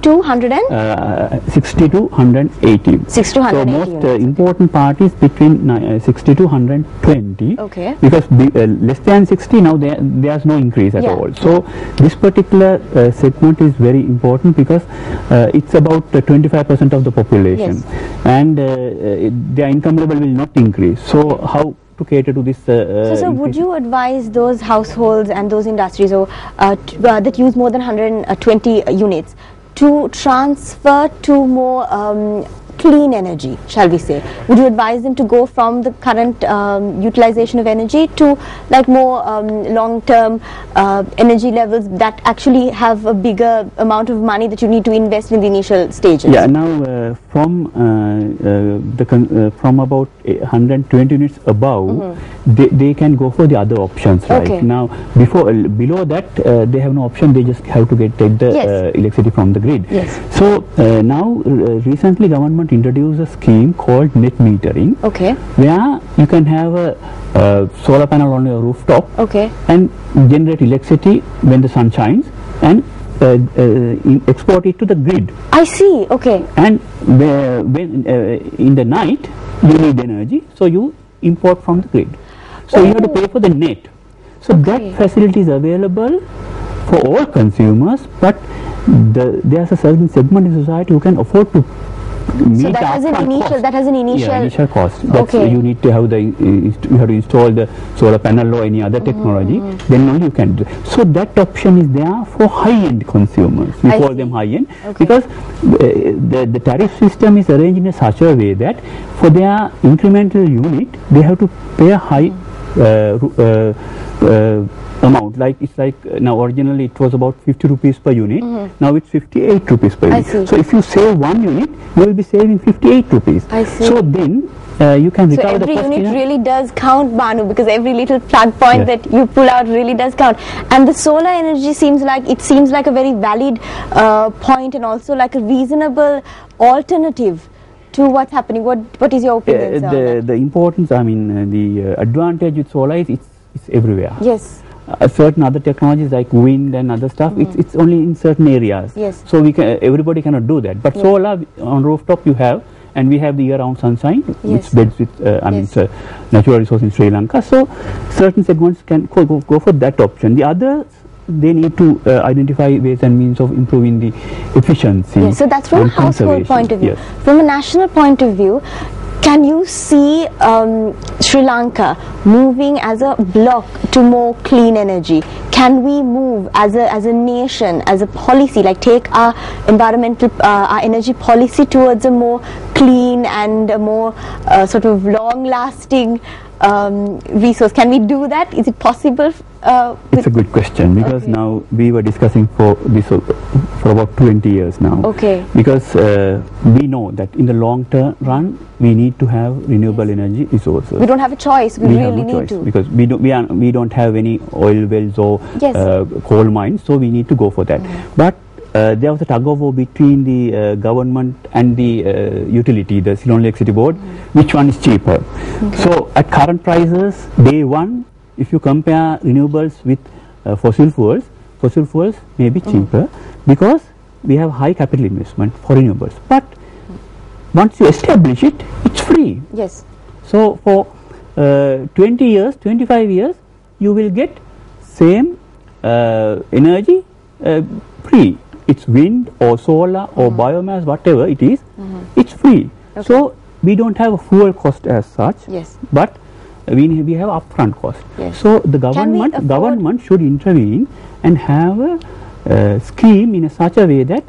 to 100 and? 60 to 180. 60 to 180 So most units. important part is between 60 to 120. Okay. Because less than 60 now there's no increase at Yeah. all. So this particular segment is very important because it's about 25% of the population. Yes. And their income level will not increase. So how to cater to this? So would you advise those households and those industries that use more than 120 units to transfer to more clean energy, shall we say? Would you advise them to go from the current utilization of energy to like more long-term energy levels that actually have a bigger amount of money that you need to invest in the initial stages? Yeah, now from about 120 units above, they can go for the other options, right? Okay. Now below that they have no option, they just have to take the Yes. electricity from the grid. Yes. So now recently government introduced a scheme called net metering, Okay. where you can have a solar panel on your rooftop Okay. and generate electricity when the sun shines and export it to the grid. I see. Okay. And when in the night you need energy, so you import from the grid. So you have to pay for the net. So that facility is available for all consumers, but there's a certain segment in society who can afford to meet So that has an initial. cost. That has an initial. Yeah, initial cost. That's Okay. you need to have you have to install the solar panel or any other technology. Then only you can do. So that option is there for high-end consumers. We call them high-end because the tariff system is arranged in such a way that for their incremental unit they have to pay a high amount. Like it's like now originally it was about 50 rupees per unit. Now it's 58 rupees per unit. see. So if you save one unit, you will be saving 58 rupees. I see. So then you can So recover the every cost. unit really does count, Banu, because every little plug point that you pull out really does count. And the solar energy seems like a very valid point and also like a reasonable alternative to what's happening. What is your opinion, sir? The importance, I mean, the advantage with solar is it's everywhere. Yes. Certain other technologies like wind and other stuff, it's only in certain areas. Yes. So everybody cannot do that. But solar on rooftop you have, and we have the year-round sunshine, which beds with, it's a natural resource in Sri Lanka. So certain segments can go for that option. The others, they need to identify ways and means of improving the efficiency. Yes. So that's from a household point of view. Yes. From a national point of view, can you see Sri Lanka moving as a bloc to more clean energy? Can we move as a nation, as a policy, like take our environmental, our energy policy towards a more clean and a more sort of long-lasting resource? Can we do that? Is it possible? It's a good question because now we were discussing for this for about 20 years now. Okay. Because we know that in the long term run we need to have renewable energy resources. We don't have a choice. We have really no need choice to, because we don't have any oil wells or coal mines, so we need to go for that. But there was a tug of war between the government and the utility, the Ceylon Electricity Board, which one is cheaper. So at current prices, day one, if you compare renewables with fossil fuels may be cheaper because we have high capital investment for renewables. But once you establish it, it's free. Yes. So for 20 years, 25 years, you will get same energy free. It's wind or solar or biomass, whatever it is, it's free. Okay. So we don't have a fuel cost as such, but we have upfront cost. Yes. So the government should intervene and have a scheme in such a way that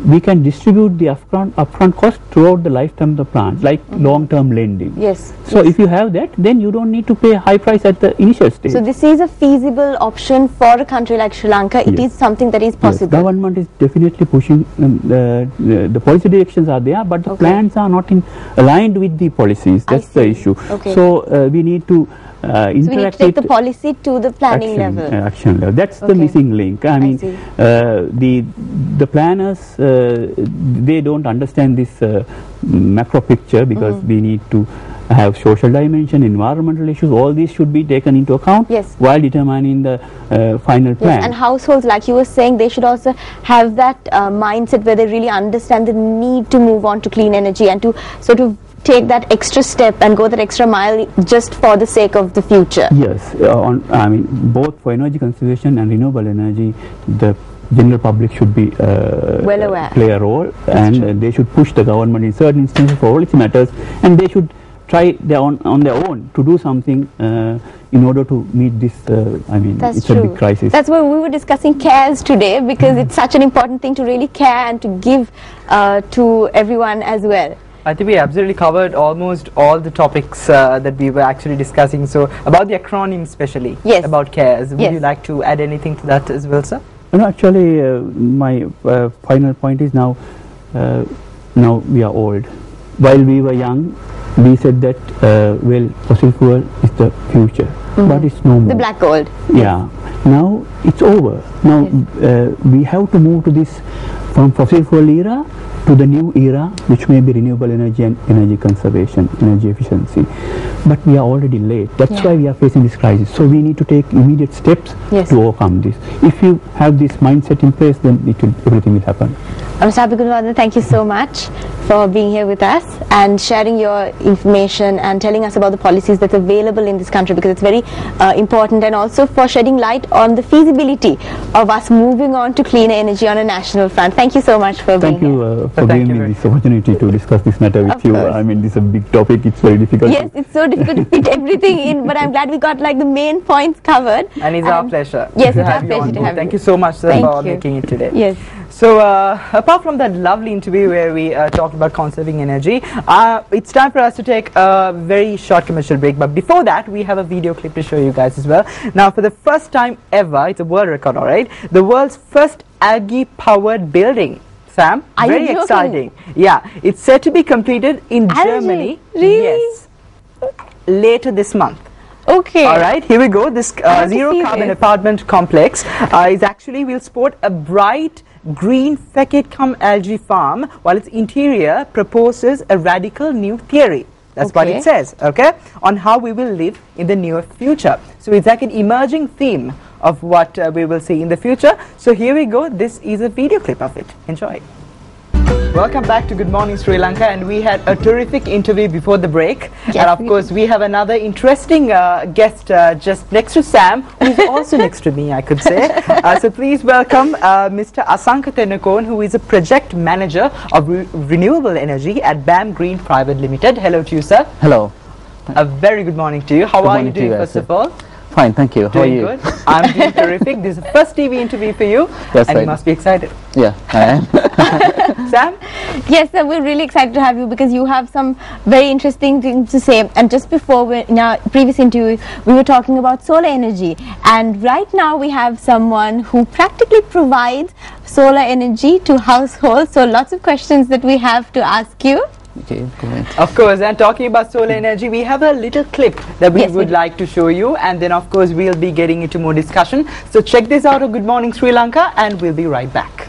we can distribute the upfront cost throughout the lifetime of the plant, like long-term lending. Yes. So if you have that, then you don't need to pay a high price at the initial stage. So this is a feasible option for a country like Sri Lanka. It is something that is possible. Yes, government is definitely pushing. The policy directions are there, but the plans are not aligned with the policies. That's the issue. So we need to so we need to take the policy to the planning level. Action level. That's the missing link. I mean, the planners, they don't understand this macro picture because we need to have social dimension, environmental issues. All these should be taken into account while determining the final plan. And households, like you were saying, they should also have that mindset where they really understand the need to move on to clean energy and to sort of take that extra step and go that extra mile just for the sake of the future. Yes, I mean, both for energy conservation and renewable energy, the general public should be well aware, play a role, and they should push the government in certain instances for policy matters, and they should try on their own to do something in order to meet this. I mean, it's a big crisis. That's why we were discussing cares today, because it's such an important thing to really care and to give to everyone as well. I think we absolutely covered almost all the topics that we were actually discussing. So about the acronym especially, about CARES, would you like to add anything to that as well, sir? No, actually, my final point is now we are old. While we were young, we said that well, fossil fuel is the future, but it's no more. The black gold. Yeah. Now it's over. Now we have to move to this from fossil fuel era to the new era, which may be renewable energy and energy conservation, energy efficiency. But we are already late. That's why we are facing this crisis. So we need to take immediate steps to overcome this. If you have this mindset in place, then everything will happen. Mr. Abhigunawardene, thank you so much for being here with us and sharing your information and telling us about the policies that's available in this country, because it's very important, and also for shedding light on the feasibility of us moving on to cleaner energy on a national front. Thank you so much for being here. For giving me this opportunity to discuss this matter with you. I mean, this is a big topic. It's very difficult. Yes, it's so difficult to fit everything in, but I'm glad we got like the main points covered. And it's our pleasure. Yes, it's our pleasure to have you. Thank you so much, sir, for making it today. Yes. So apart from that lovely interview where we talked about conserving energy, it's time for us to take a very short commercial break. But before that, we have a video clip to show you guys as well. Now, for the first time ever, it's a world record, all right? The world's first algae-powered building. Sam, very exciting. Yeah, it's set to be completed in Germany. Really? Yes. Later this month. Okay. All right, here we go. This zero carbon apartment complex will sport a bright green facade cum algae farm, while its interior proposes a radical new theory. That's what it says, okay, on how we will live in the near future. So it's like an emerging theme of what we will see in the future. So here we go. This is a video clip of it. Enjoy. Welcome back to Good Morning Sri Lanka, and we had a terrific interview before the break. Yes, and of course we have another interesting guest just next to Sam, who is also next to me, I could say. So please welcome Mr. Asanka Tennakoon, who is a project manager of renewable energy at BAM Green Private Limited. Hello to you, sir. Hello. A very good morning to you. How are you doing, first of all? Fine, thank you. How are you? Doing good. I'm doing terrific. This is the first TV interview for you. That's and right. You must be excited. Yeah, I am. Sam? Yes, sir, we're really excited to have you, because you have some very interesting things to say. And just before, in our previous interview, we were talking about solar energy. And right now we have someone who practically provides solar energy to households. So lots of questions that we have to ask you. Okay, go ahead. Of course, and talking about solar energy, we have a little clip that we would like to show you, and then of course we'll be getting into more discussion. So check this out on Good Morning Sri Lanka, and we'll be right back.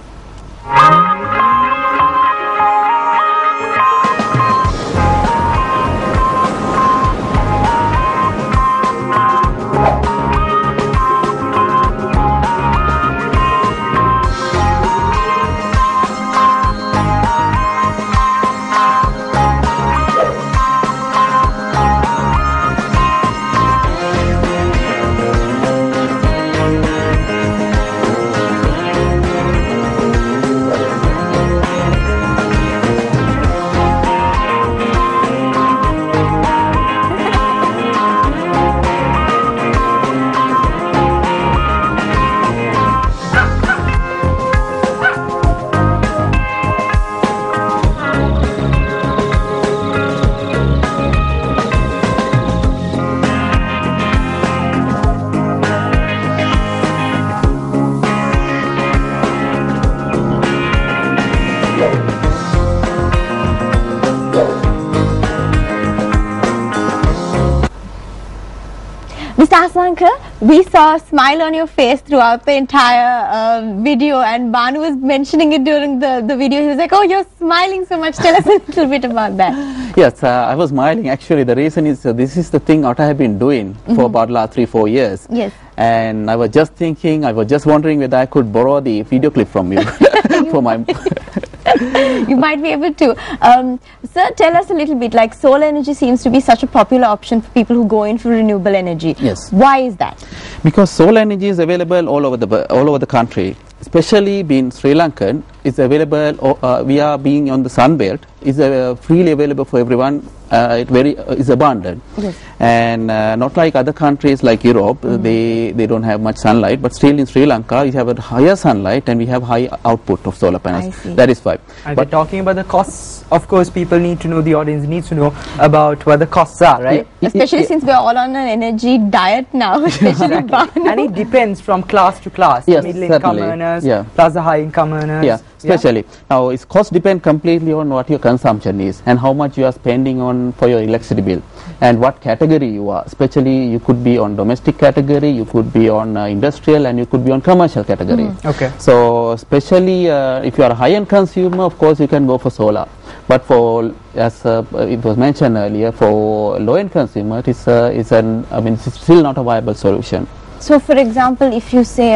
Mr. Asanka, we saw a smile on your face throughout the entire video, and Banu was mentioning it during the video. He was like, oh, you're smiling so much. Tell us a little bit about that. Yes, I was smiling. Actually, the reason is this is the thing what I have been doing for about last 3-4 years. Yes. And I was just thinking, I was just wondering whether I could borrow the video clip from you for my... You might be able to. Sir, tell us a little bit, like solar energy seems to be such a popular option for people who go in for renewable energy. Yes. Why is that? Because solar energy is available all over the country, especially being Sri Lankan. It's available, we are being on the sun belt, is freely available for everyone. It is abundant. Yes. And not like other countries like Europe, they don't have much sunlight, but still in Sri Lanka you have a higher sunlight and we have high output of solar panels. That is why. And we're talking about the costs. Of course, people need to know, the audience needs to know about what the costs are, right? Especially since we're all on an energy diet now, especially Banu. And it depends from class to class. Yes, Middle income earners, plus the high income earners. Yeah, especially. Now, its cost depend completely on what your consumption is and how much you are spending on for your electricity bill and what category you are. Especially, you could be on domestic category, you could be on industrial, and you could be on commercial category. Okay. So, especially if you are a high-end consumer, of course, you can go for solar. But for, as it was mentioned earlier, for low-end consumer, it's still not a viable solution. So, for example, if you say,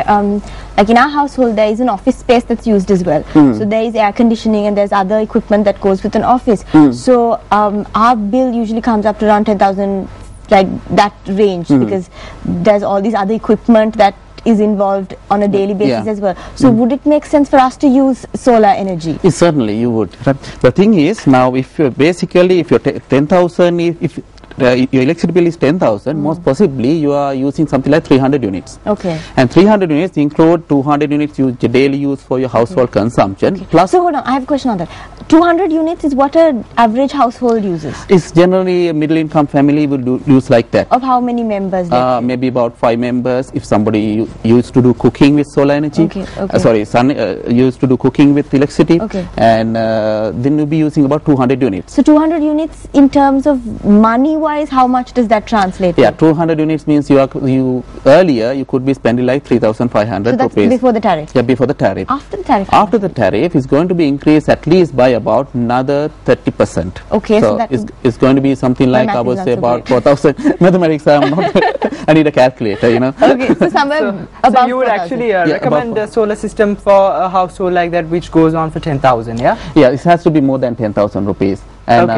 like in our household, there is an office space that's used as well. So, there is air conditioning and there's other equipment that goes with an office. So, our bill usually comes up to around 10,000, like that range, because there's all these other equipment that is involved on a daily basis as well. So, would it make sense for us to use solar energy? Yes, certainly, you would. The thing is, now, if you're 10,000, if your electricity bill is 10,000, most possibly you are using something like 300 units. Okay. And 300 units include 200 units you daily use for your household consumption. Plus, so hold on, I have a question on that. 200 units is what an average household uses? It's generally a middle income family will use like that. Of how many members? Maybe about 5 members. If somebody used to do cooking with solar energy, used to do cooking with electricity, and then you'll be using about 200 units. So 200 units in terms of money wise, how much does that translate to? 200 units means earlier you could be spending like 3,500 so that's rupees. Before the tariff? Yeah, before the tariff. After the tariff? After the tariff is going to be increased at least by about another 30%. Okay, so that it's going to be something like, I would say, about 4,000. Mathematics, I'm not, I need a calculator, you know. Okay, so somewhere about so you would actually recommend a solar system for a household like that which goes on for 10,000, yeah? Yeah, it has to be more than 10,000 rupees. And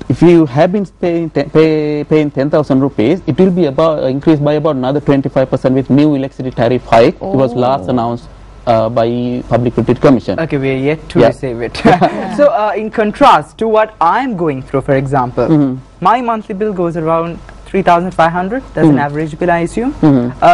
if you have been paying 10,000 rupees, it will be about increased by about another 25% with new electricity tariff hike. It was last announced by Public Utility Commission. Okay, we are yet to receive it. So, in contrast to what I'm going through, for example, my monthly bill goes around 3,500. That's an average bill, I assume.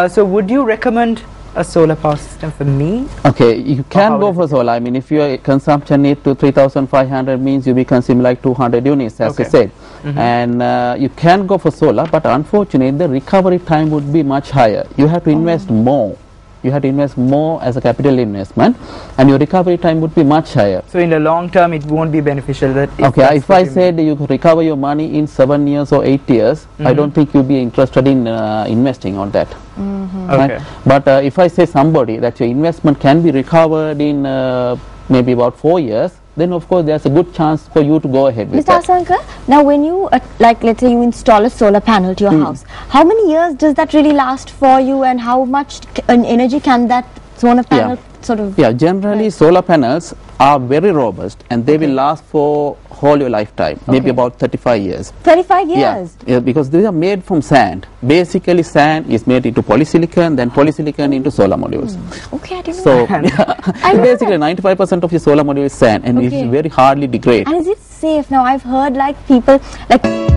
So, would you recommend a solar power system for me? Okay, you can go for solar. I mean, if your consumption need to 3,500 means you'll be consuming like 200 units, as you said. And you can go for solar, but unfortunately, the recovery time would be much higher. You have to invest more. You have to invest more as a capital investment, and your recovery time would be much higher. So in the long term, it won't be beneficial. If I said you could recover your money in 7 years or 8 years, I don't think you'll be interested in investing on that. Right? But if I say somebody that your investment can be recovered in maybe about 4 years, then of course there's a good chance for you to go ahead with that. Mr. Asankar, now when you, like let's say you install a solar panel to your house, how many years does that really last for you, and how much energy can that solar panel sort of... Yeah, generally solar panels are very robust and they will last for whole your lifetime, maybe about 35 years. 35 years? Yeah, because they are made from sand. Basically sand is made into polysilicon, then polysilicon into solar modules. Okay, I didn't know that. So basically 95% of your solar module is sand, and it's very hardly degrade. And is it safe? Now I've heard like people like